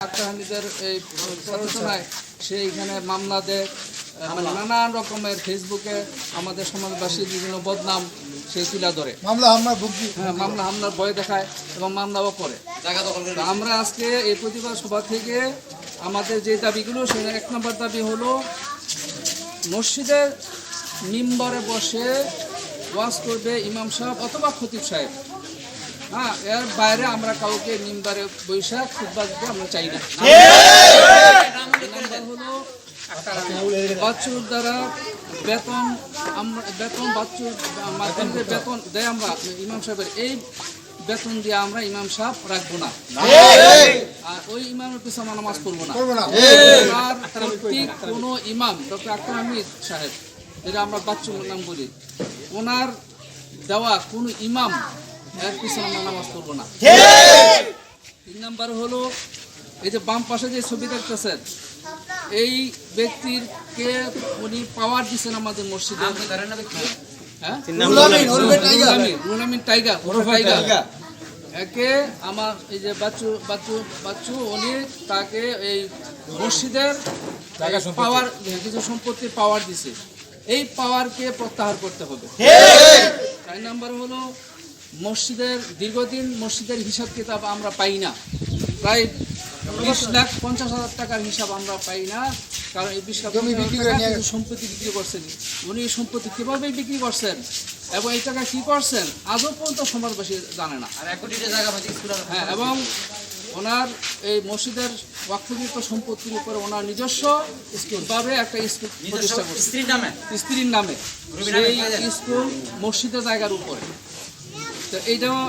আক্তার এই প্রচারণায় সে এখানে মামলা দেয়, মানে নানান রকমের ফেসবুকে আমাদের সমাজবাসীর বিভিন্ন বদনাম সে তুলে ধরে, মামলা হামলার ভয় দেখায় এবং মামলাও করে। তো আমরা আজকে এই প্রতিবাদ সভা থেকে আমাদের যে দাবিগুলো, সেখানে 1 নম্বর দাবি হলো মসজিদের মিম্বরে বসে ওয়াজ করবে ইমাম সাহেব অথবা খতিব সাহেব। হ্যাঁ, এর বাইরে আমরা কাউকে মিম্বারে বৈশাখ খুতবা দিতে আমরা চাই না। হলো বাচ্চুর দ্বারা বেতন বাচ্চুর মাধ্যমে বেতন দেয় আমরা ইমাম সাহেবের, এই বেতন দিয়ে আমরা ইমাম সাহেব রাখবো না, আর ওই ইমামের পিছনে আমরা নামাজ পড়বো না। কোনো ইমাম ডক্টর আক্তার হামিদ সাহেব, এটা আমরা বাচ্চুর নাম বলি, ওনার দেওয়া কোনো ইমাম এর পিছনে আমরা নামাজ পড়বো না। 3 নাম্বার হলো এই যে বাম পাশে যে ছবি দেখতেছেন, এই ব্যক্তিরকে উনি পাওয়ার দিচ্ছেন আমাদের মসজিদে, একে আমার এই যে বাচ্চু উনি তাকে এই মসজিদের পাওয়ার কিছু সম্পত্তির পাওয়ার দিছে, এই পাওয়ারকে প্রত্যাহার করতে হবে। 4 নাম্বার হলো মসজিদের দীর্ঘদিন মসজিদের হিসাব কিতাব আমরা পাই না, প্রায় 20,50,000 টাকার হিসাব আমরা পাই না, কারণ এই 20,000 সম্পত্তি বিক্রি করছেন। উনি সম্পত্তি কীভাবে বিক্রি করছেন এবং এই টাকা কী করছেন আজও পর্যন্ত সমাজবাসী জানে না। হ্যাঁ, এবং ওনার এই মসজিদের ওয়াকফকৃত সম্পত্তির উপরে ওনার নিজস্ব স্কুলভাবে একটা স্কুল প্রতিষ্ঠা করছে স্ত্রীর নামে, সেই স্কুল মসজিদের জায়গার উপরে। তো এইটাও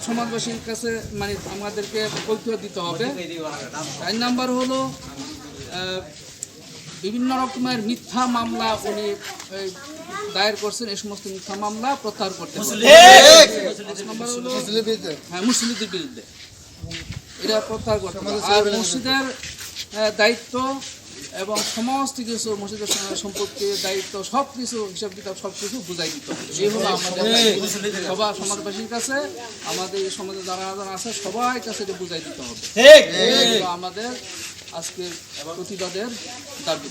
সমাজবাসীর কাছে মানে আমাদেরকে কৈফিয়ত দিতে হবে। 4 নাম্বার হলো বিভিন্ন রকমের মিথ্যা মামলা উনি দায়ের করছেন, এই সমস্ত মিথ্যা মামলা প্রত্যাহার করতে হবে। 5 নম্বর হলো মুসলিমদের বিরুদ্ধে এটা প্রত্যাহার করতে হবে। আর মসজিদের দায়িত্ব এবং সমস্ত কিছু মসজিদের সম্পত্তির দায়িত্ব সব কিছু হিসাব কিতাব সব কিছু বুঝাই দিত। এই হলো আমাদের সবার সমাজবাসীর কাছে, আমাদের এই সমাজে যারা যারা আছে সবাই কাছে এটা বুঝাই দিতে হবে। আমাদের আজকের প্রতিবাদের দাবি।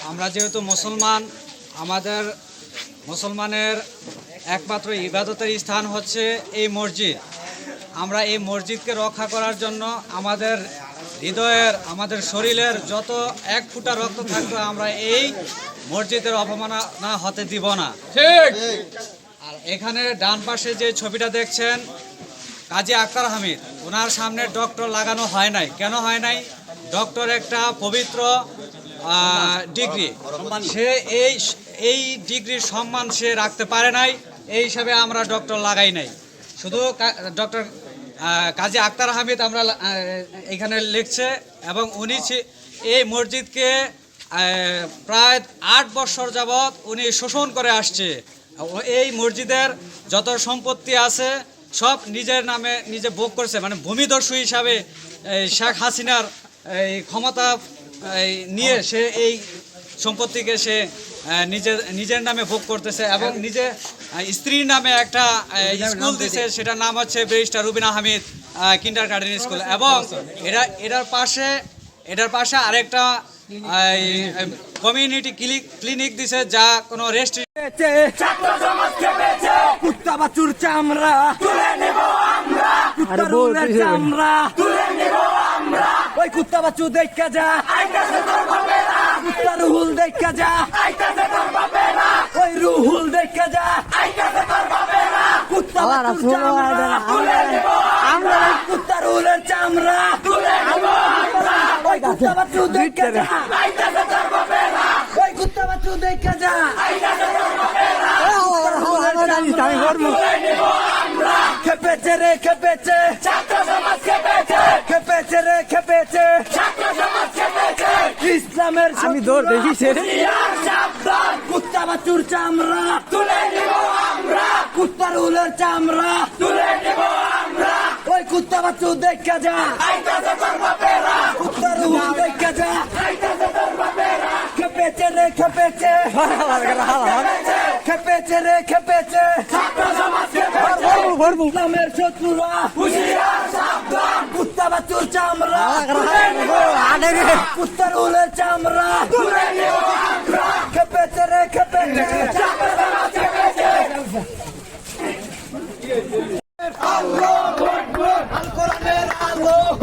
আমরা যেহেতু মুসলমান, আমাদের মুসলমানের একমাত্র ইবাদতের স্থান হচ্ছে এই মসজিদ। আমরা এই মসজিদকে রক্ষা করার জন্য আমাদের হৃদয়ের, আমাদের শরীরের যত 1 ফোঁটা রক্ত থাকবে আমরা এই মসজিদের অপমাননা হতে দিব না। আর এখানে ডান পাশে যে ছবিটা দেখছেন, কাজী আক্তার হামিদ, ওনার সামনে ডক্টর লাগানো হয় নাই। কেন হয় নাই? ডক্টর একটা পবিত্র ডিগ্রি, সে এই ডিগ্রির সম্মান সে রাখতে পারে নাই, এই হিসাবে আমরা ডক্টর লাগাই নাই। শুধু ডক্টর কাজী আক্তার হামিদ আমরা এখানে লিখছে, এবং উনি এই মসজিদকে প্রায় 8 বছর যাবৎ উনি শোষণ করে আসছে। এই মসজিদের যত সম্পত্তি আছে সব নিজের নামে নিজে ভোগ করছে, মানে ভূমিদস্যু হিসাবে শেখ হাসিনার এই ক্ষমতা নিয়ে সে এই সম্পত্তিকে সে নিজের নামে ভোগ করতেছে, এবং নিজে স্ত্রীর নামে একটা স্কুল দিছে, সেটার নাম হচ্ছে barrister Rubina Hamid kindergarten school. এবং এটার পাশে আরেকটা কমিউনিটি ক্লিনিক দিছে, যা কোনো কুত্তা বাছুর চামড়া তুলে নেব আমরা, কুত্তার চামড়া তুলে নেব আমরা। ওই কুত্তা বাছুর দেখা যা, কুত্তা রুহুল দেখা যা, ওই রুহুল দেখা যা, কুত্তা বাছুর চামড়া তুলে নেব আমরা, কুত্তা রুহুলের চামড়া তুলে নেব আমরা। ওই কুত্তা বাছুর দেখা যা, ওই কুত্তা বাছুর দেখা যা, খেপেছে রে খেপেছে, খেপেছে রে খেপেছে, ইসলামের আমি দৌড় দেখি সে কুত্তা বাছুর চামড়া তুলে নেব আমরা, কুত্তার উলের চামড়া তুলে নেব আমরা। ওই কুত্তা বাছুর দেখা যা, কুত্তার উল দেখা যা, খেপেছে রে খেপেছে, খেপেছে রে খেপেছে, ইসলামের শত্রুরা কুত্তা চামড়া কুত্তার উলের চামড়া খেপেছে রে খেপেছে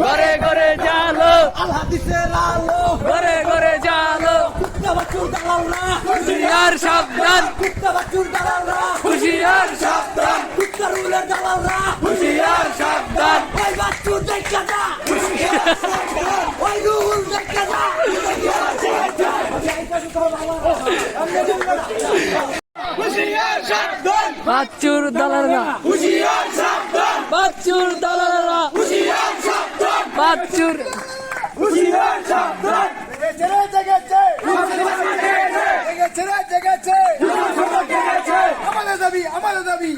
ঘরে ঘরে জালো, আল হাদিসের আলো ঘরে ঘরে জালো, কুত্তা বাছুর দালালরা হুঁশিয়ার সাবধান, কুত্তা বাছুর দালালরা হুঁশিয়ার সাবধান, কুত্তার উলের দালালরা হুঁশিয়ার সাবধান। ওই বাছুর দেখা যা ওই রুল দেখা যা বাচ্চুর দালালরা, বাচ্চুর দালালরা, বাচ্চুর আমাদের দাবি আমাদের দাবি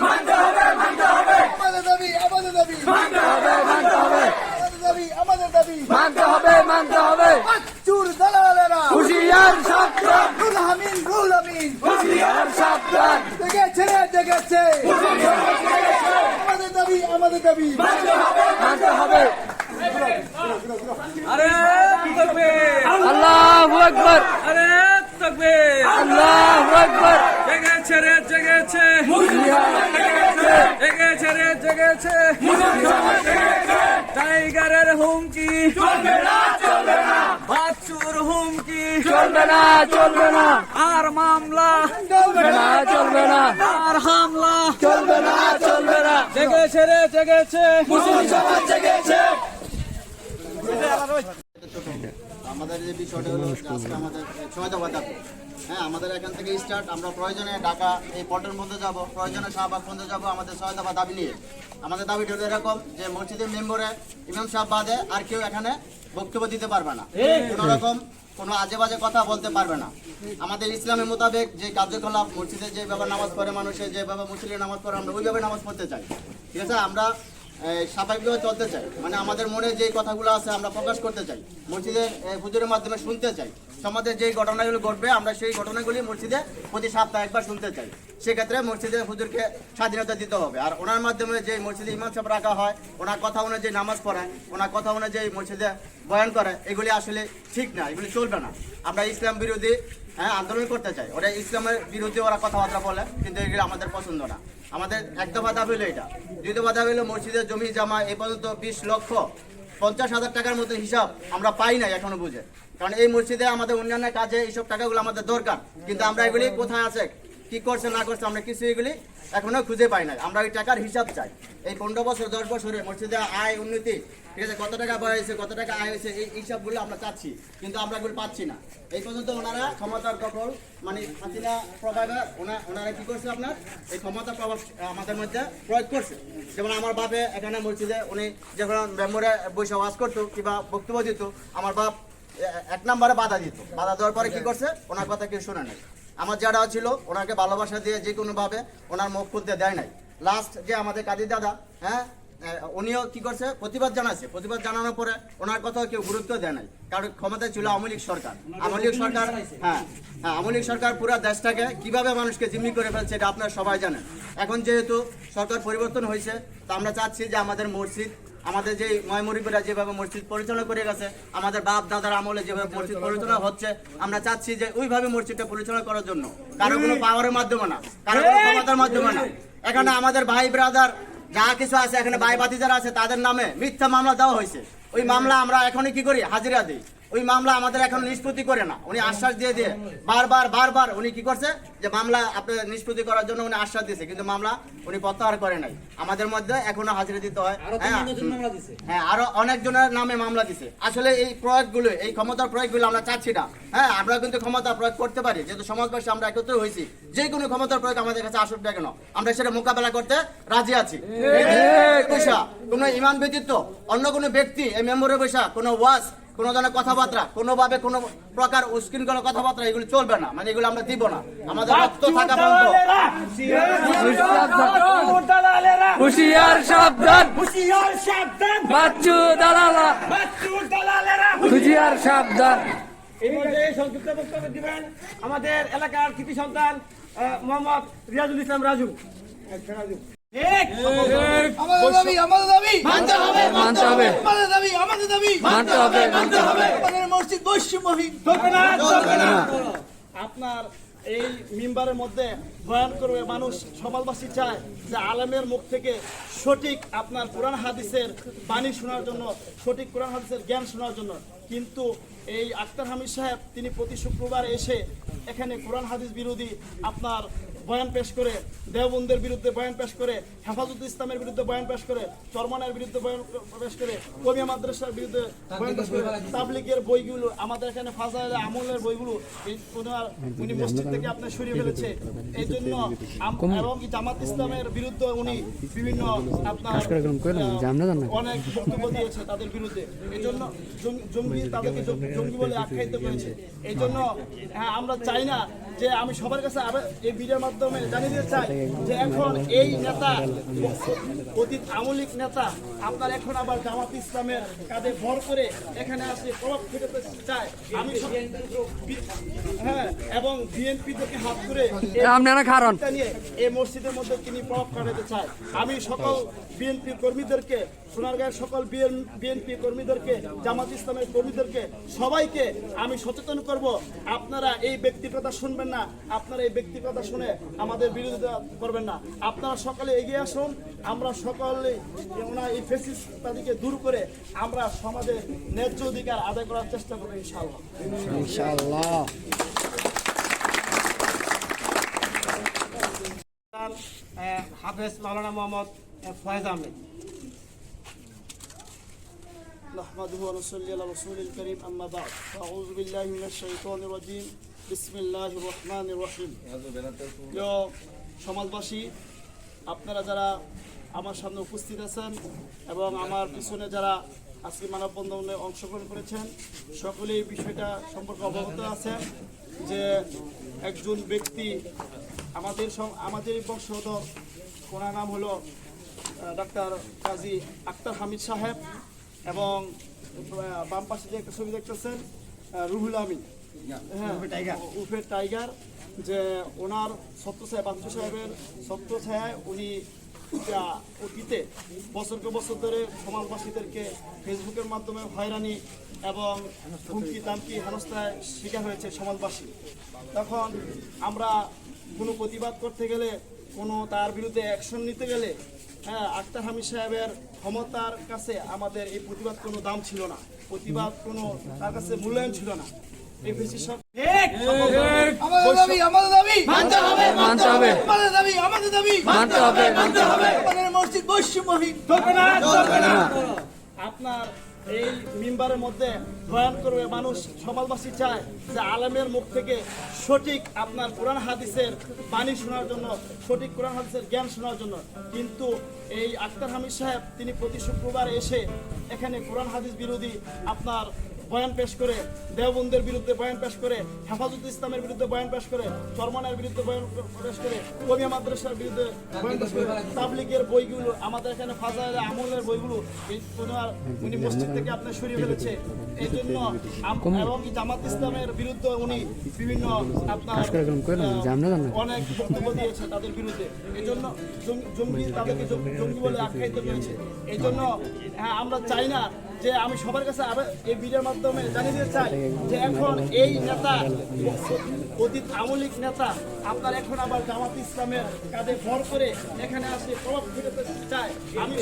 আমাদের দাবি আমাদের দাবি আমাদের দাবি মানতে হবে, মানতে হবে। চুর দালালেরা হুঁশিয়ার সাবধান, রুল আমিন রুল আমিন হুঁশিয়ার সাবধান। দেখেছে রে দেখেছে আমাদের দাবি আমাদের দাবি মানতে হবে। আল্লাহু আকবার, আল্লাহু আকবার। জেগেছে রে জেগেছে জেগেছে রে জেগেছে টাইগারের হুমকি বাচ্চুর হুমকি চলবে না, চলবে না, আর মামলা চলবে না, চলবে না, আর হামলা চলবে না, চলবে না। জেগেছে রে জেগেছে আমাদের যে বিষয়টা হলো আজকে আমাদের 6 দফা দাবি। হ্যাঁ, আমাদের এখান থেকে স্টার্ট, আমরা প্রয়োজনে ঢাকা এই পল্টন মধ্যে যাব, প্রয়োজনে শাহবাগ মধ্যে যাব, আমাদের 6 দফা দাবি নিয়ে। আমাদের দাবিটা হলো এরকম যে মসজিদের মেম্বরে ইমাম সাহেব বাদে আর কেউ এখানে বক্তব্য দিতে পারবে না, কোনো রকম কোনো আজে বাজে কথা বলতে পারবে না। আমাদের ইসলামের মোতাবেক যে কার্যকলাপ মসজিদে যেভাবে নামাজ পড়ে মানুষের যেভাবে মুসলিম নামাজ পড়ে আমরা ওইভাবে নামাজ পড়তে চাই। ঠিক আছে, আমরা স্বাভাবিকভাবে চলতে চাই, মানে আমাদের মনে যে কথাগুলো আছে আমরা প্রকাশ করতে চাই, মসজিদের হুজুরের মাধ্যমে শুনতে চাই। সমাজের যেই ঘটনাগুলো ঘটবে আমরা সেই ঘটনাগুলি মসজিদে প্রতি সপ্তাহে একবার শুনতে চাই। সেক্ষেত্রে মসজিদের হুজুরকে স্বাধীনতা দিতে হবে। আর ওনার মাধ্যমে যে মসজিদে ইমাম সাহেব রাখা হয়, ওনার কথা অনুযায়ী নামাজ পড়ায়, ওনার কথা অনুযায়ী মসজিদে বয়ান করে, এগুলি আসলে ঠিক না, এগুলি চলবে না। আমরা ইসলাম বিরোধী আন্দোলন করতে চাই, ওরা ইসলামের বিরুদ্ধে ওরা কথাবার্তা বলে, কিন্তু এগুলি আমাদের পছন্দ না। আমাদের এক দফা দাবি হলো এটা। দুই দফা দাবি হলো মসজিদের জমি জমা এ পর্যন্ত 20,50,000 টাকার মতো হিসাব আমরা পাই নাই এখনো বুঝে। কারণ এই মসজিদে আমাদের অন্যান্য কাজে এইসব টাকাগুলো আমাদের দরকার, কিন্তু আমরা এগুলি কোথায় আছে, কি করছে না করছে, আমরা কিছু এগুলি এখনো খুঁজে পাই নাই। আমরা ওই টাকার হিসাব চাই। এই 15 বছর 10 বছরে মসজিদে আয় উন্নতি, ঠিক আছে, কত টাকা ব্যয় হয়েছে, কত টাকা আয় হয়েছে, এই হিসাবগুলো আমরা চাচ্ছি, কিন্তু আমরা এগুলো পাচ্ছি না। এই পর্যন্ত ওনারা ক্ষমতার দখল, মানে হাসিনা প্রভাবে ওনারা কি করছে, আপনার এই ক্ষমতার প্রভাব আমাদের মধ্যে প্রয়োগ করছে। যেমন আমার বাপে এখানে মসজিদে উনি যখন মেম্বরে বসে ওয়াজ করতো কিংবা বক্তব্য দিত, আমার বাপ 1 নম্বরে বাধা দিত। বাধা দেওয়ার পরে কি করছে, ওনার কথা কেউ শোনে নাই। আমার যারা ছিল ওনাকে ভালোবাসা দিয়ে যে কোনোভাবে ওনার মুখ খুলতে দেয় নাই। লাস্ট যে আমাদের কাজী দাদা, হ্যাঁ, উনিও কি করছে, প্রতিবাদ জানাচ্ছে। প্রতিবাদ জানানোর পরে ওনার কথাও কেউ গুরুত্ব দেয় নাই, কারণ ক্ষমতায় ছিল আওয়ামী লীগ সরকার। আওয়ামী লীগ সরকার, হ্যাঁ, আওয়ামী লীগ সরকার পুরো দেশটাকে কিভাবে মানুষকে জিম্মি করে ফেলছে এটা আপনারা সবাই জানেন। এখন যেহেতু সরকার পরিবর্তন হয়েছে, তা আমরা চাচ্ছি যে আমাদের মসজিদ, আমাদের যে ময়মুরিবরা যেভাবে মসজিদ পরিচালনা করে গেছে, আমাদের বাপ দাদার আমলে যেভাবে মসজিদ পরিচালনা হচ্ছে, আমরা চাচ্ছি যে ওইভাবে মসজিদটা পরিচালনা করার জন্য, কারো কোনো পাওয়ারের মাধ্যমে না, কারো কোনো ক্ষমতার মাধ্যমে না। এখানে আমাদের ভাই ব্রাদার যা কিছু আছে, এখানে ভাই বাতি যারা আছে তাদের নামে মিথ্যা মামলা দেওয়া হয়েছে। ওই মামলা আমরা এখনই কি করি, হাজিরা দিই। ওই মামলা আমাদের এখন নিষ্পত্তি করে না, উনি আশ্বাস দিয়ে দিয়ে বারবার উনি কি করছে যে মামলা আপনি নিষ্পত্তি করার জন্য উনি আশ্বাস দিয়েছে, কিন্তু মামলা উনি প্রত্যাহার করে নাই। আমাদের মধ্যে এখনো হাজিরা দিতে হয়। হ্যাঁ, আরো অনেকজনের নামে মামলা দিছে। আসলে এই প্রয়োগগুলো, এই ক্ষমতার প্রয়োগগুলো আমরা চাচ্ছি না। হ্যাঁ, আমরা কিন্তু ক্ষমতা প্রয়োগ করতে পারি, যেহেতু সমাজবাসী আমরা একত্র হয়েছি। যে কোনো ক্ষমতার প্রয়োগ আমাদের কাছে আসুক না কেন, আমরা সেটা মোকাবেলা করতে রাজি আছি। কোনো ইমান ব্যতীত অন্য কোনো ব্যক্তি এই মেম্বরে বসা কোনো ওয়াজ, কোনো ধরনের কথাবার্তা, কোনোভাবে কোনো প্রকার উস্কিনগত কথাবার্তা, এগুলো চলবে না, মানে এগুলো আমরা দিব না। আমাদের রক্ত থাকা পর্যন্ত হুঁশিয়ার সাবধান, বাচ্চু দালালা, হুঁশিয়ার সাবধান। এই মধ্যে সংক্ষিপ্ত বক্তব্য দিবেন আমাদের এলাকার কৃতি সন্তান মোহাম্মদ রিয়াজুল ইসলাম রাজু। আমাদের দাবি আমাদের দাবি মানতে হবে, আমাদের দাবি আমাদের দাবি মানতে হবে, মানতে হবে। আমাদের মসজিদ বৈষম্যহীন আপনার এই মিম্বারের মধ্যে বয়ান করবে মানুষ সমাজবাসী চায় যে আলেমের মুখ থেকে সঠিক আপনার কোরআন হাদিসের বাণী শোনার জন্য, সঠিক কোরআন হাদিসের জ্ঞান শোনার জন্য। কিন্তু এই আক্তার হামিদ সাহেব তিনি প্রতি শুক্রবার এসে এখানে কোরআন হাদিস বিরোধী আপনার বয়ান পেশ করে, দেওবন্দের বিরুদ্ধে বয়ান পেশ করে, হেফাজত ইসলামের বিরুদ্ধে বয়ান পেশ করে, চরমনের বিরুদ্ধে বয়ান পেশ করে, কমিয়া মাদ্রাসার বিরুদ্ধে বয়ান পেশ করে, তাবলিগের বইগুলো আমাদের এখানে ফাজাইল আমলের বইগুলো উনি মসজিদ থেকে আপনার সরিয়ে ফেলেছে। এই জন্য এবং জামাত ইসলামের বিরুদ্ধে উনি বিভিন্ন আপনার অনেক বক্তব্য দিয়েছে তাদের বিরুদ্ধে। এই জন্য জঙ্গি, তাদেরকে জঙ্গি বলে আখ্যায়িত করেছে। এই জন্য আমরা চাই না যে, আমি সবার কাছে এই ভিডিওর মাধ্যমে জানিয়ে দিতে চাই যে এখন এই নেতা, অতীত আমলিক নেতা আপনার এখন আবার জামাত ইসলামের কাঁধে ভর করে এখানে আসে প্রভাব ফেলতে চায়। আমি এবং বিএনপি থেকে হাত করে নিয়ে এই মসজিদের মধ্যে তিনি প্রভাব খাটাতে চায়। আমি সকল বিএনপি কর্মীদেরকে, সোনারগাঁয়ের সকল বিএনপি কর্মীদেরকে, জামাত ইসলামের কর্মীদেরকে, সবাইকে আমি সচেতন করব, আপনারা এই ব্যক্তির কথা শুনবেন না, আপনারা এই ব্যক্তির কথা শুনে আমাদের বিরোধিতা করবেন না। আপনারা সকলে এগিয়ে আসুন, আমরা সকলে ওনার এই ফ্যাসিস্টকে দূর করে আমরা সমাজের ন্যায্য অধিকার আদায় করার চেষ্টা করব ইনশাআল্লাহ। ইনশাআল্লাহ। হাফেজ মাওলানা মোহাম্মদ ফয়েজ আহমেদ। نحمده ونصلي على رسول الكريم أما بعد أعوذ بالله من الشيطان الرجيم بسم الله الرحمن الرحيم। প্রিয় সমাজবাসী, আপনারা যারা আমার সামনে উপস্থিত আছেন এবং আমার পিছনে যারা আজকে মানববন্ধনে অংশগ্রহণ করেছেন, সকলেই বিষয়টা সম্পর্কে অবগত আছেন যে একজন ব্যক্তি আমাদের বংশধর, ওনার নাম হলো ডাক্তার কাজী আক্তার হামিদ সাহেব, এবং বাম পাশে যে একটা ছবি দেখতেছেন রুহুল আমিন, উর্ফে টাইগার, যে ওনার ছত্রছায়া, বাচ্চু সাহেবের ছত্রছায়ায় উনি অতীতে বছরকে বছর ধরে সমাজবাসীদেরকে ফেসবুকের মাধ্যমে হয়রানি এবং হুমকি দামকি হেনস্থায় শিকার হয়েছে সমাজবাসী। তখন আমরা কোনো প্রতিবাদ করতে গেলে, কোনো তার বিরুদ্ধে অ্যাকশন নিতে গেলে আক্তার হামিদ সাহেবের ক্ষমতার কাছে আমাদের এই প্রতিবাদ কোনো দাম ছিল না, প্রতিবাদ কোনো তার কাছে মূল্যায়ন ছিল না। এই আমাদের দাবি মানতে হবে, মানতে হবে। আমাদের দাবি মানতে হবে, মানতে হবে। আমাদের মসজিদ বৈষম্যহীন আপনার এই মিম্বারের মধ্যে বয়ান করবে মানুষ সমাজবাসী চায় যে আলেমের মুখ থেকে সঠিক আপনার কোরআন হাদিসের বাণী শোনার জন্য, সঠিক কোরআন হাদিসের জ্ঞান শোনার জন্য। কিন্তু এই আক্তার হামিদ সাহেব তিনি প্রতি শুক্রবার এসে এখানে কোরআন হাদিস বিরোধী আপনার বয়ান পেশ করে, দেওবন্দের বিরুদ্ধে বয়ান পেশ করে, হেফাজত ইসলামের বিরুদ্ধে বয়ান পেশ করে, চরমনের বিরুদ্ধে বয়ান পেশ করে, কমিয়া মাদ্রাসার বিরুদ্ধে বয়ান পেশ করে, তাবলিগের বইগুলো আমাদের এখানে ফাজাইল আমলের বইগুলো উনি মসজিদ থেকে আপনার সরিয়ে ফেলেছে। এই জন্য এবং জামাত ইসলামের বিরুদ্ধে উনি বিভিন্ন আপনার অনেক বক্তব্য দিয়েছে তাদের বিরুদ্ধে। এই জন্য জঙ্গি, তাদেরকে জঙ্গি বলে আখ্যায়িত করেছে। এই জন্য আমরা চাই না যে, আমি সবার কাছে এই ভিডিওর মাধ্যমে জানিয়ে দিতে চাই যে এখন এই নেতা, অতীত আমলিক নেতা আপনার এখন আবার জামাত ইসলামের কাঁধে ভর করে এখানে আসে প্রভাব ফেলতে চায়। আমি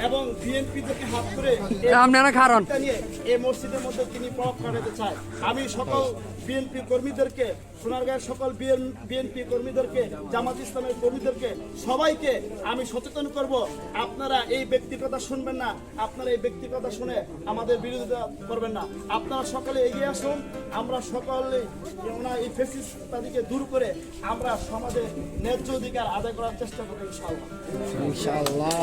এবং বিএনপি থেকে হাত করে নিয়ে এই মসজিদের মধ্যে তিনি প্রভাব খাটাতে চায়। আমি সকল বিএনপি কর্মীদেরকে, সোনারগাঁয়ের সকল বিএনপি কর্মীদেরকে, জামাত ইসলামের কর্মীদেরকে, সবাইকে আমি সচেতন করব, আপনারা এই ব্যক্তির কথা শুনবেন না, আপনারা এই ব্যক্তির কথা শুনে আমাদের বিরোধিতা করবেন না। আপনারা সকলে এগিয়ে আসুন, আমরা সকলে ওনার এই ফ্যাসিস্টকে দূর করে আমরা সমাজে ন্যায্য অধিকার আদায় করার চেষ্টা করব ইনশাআল্লাহ।